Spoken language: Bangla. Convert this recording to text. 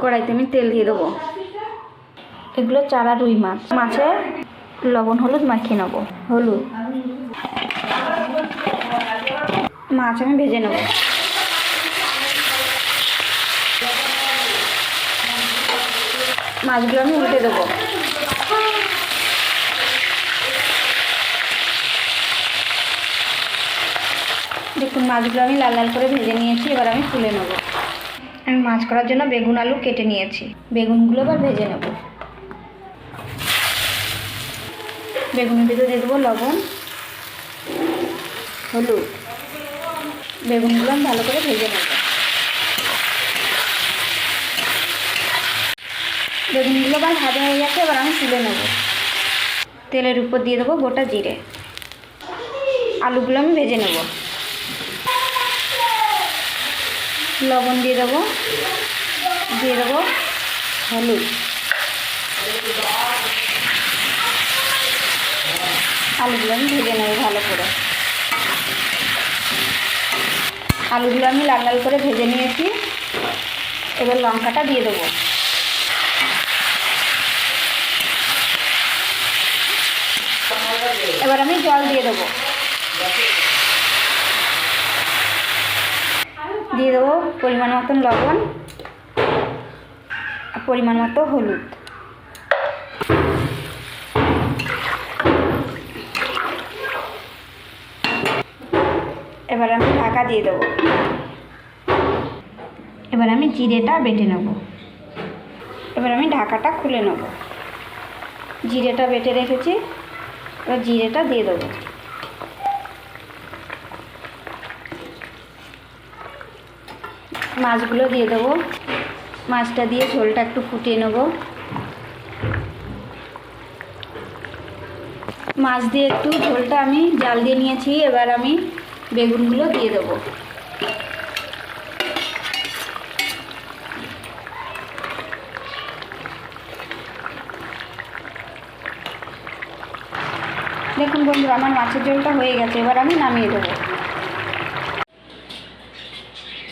কড়াইতে আমি তেল দিয়ে দেবো। এগুলো চারা রুই মাছ। মাছে লবণ হলুদ মাখিয়ে নেবো। হলুদ, মাছ আমি ভেজে নেব। মাছগুলো আমি উল্টে দেবো। দেখুন মাছগুলো আমি লাল লাল করে ভেজে নিয়েছি। এবার আমি তুলে নেব। আমি মাছ করার জন্য বেগুন আলু কেটে নিয়েছি। বেগুনগুলো এবার ভেজে নেব। বেগুনের ভিতরে দিয়ে দেবো লবণ, হলুদ। বেগুনগুলো আমি ভালো করে ভেজে নেব। বেগুনগুলো আবার ভাজা হয়ে গেছে। এবার আমি তুলে নেব। তেলের উপর দিয়ে দেবো গোটা জিরে। আলুগুলো আমি ভেজে নেব। লবণ দিয়ে দেবো হলুদ। আলুগুলো আমি ভেজে নেব ভালো করে। আলুগুলো আমি লাল লাল করে ভেজে নিয়েছি। এবার লঙ্কাটা দিয়ে দেবো। এবার আমি জল দিয়ে দেবো। দিয়ে দেবো পরিমাণ মতন লবণ, পরিমাণ মতো হলুদ। এবার আমি ঢাকা দিয়ে দেবো। এবার আমি জিরেটা বেটে নেব। এবার আমি ঢাকাটা খুলে নেব। জিরেটা বেটে রেখেছি। এবার জিরেটা দিয়ে দেবো। মাছগুলো দিয়ে দেবো। মাছটা দিয়ে ঝোলটা একটু ফুটিয়ে নেব। মাছ দিয়ে একটু ঝোলটা আমি জাল দিয়ে নিয়েছি। এবার আমি বেগুনগুলো দিয়ে দেবো। দেখুন বন্ধুরা, আমার মাছের ঝোলটা হয়ে গেছে। এবার আমি নামিয়ে দেবো।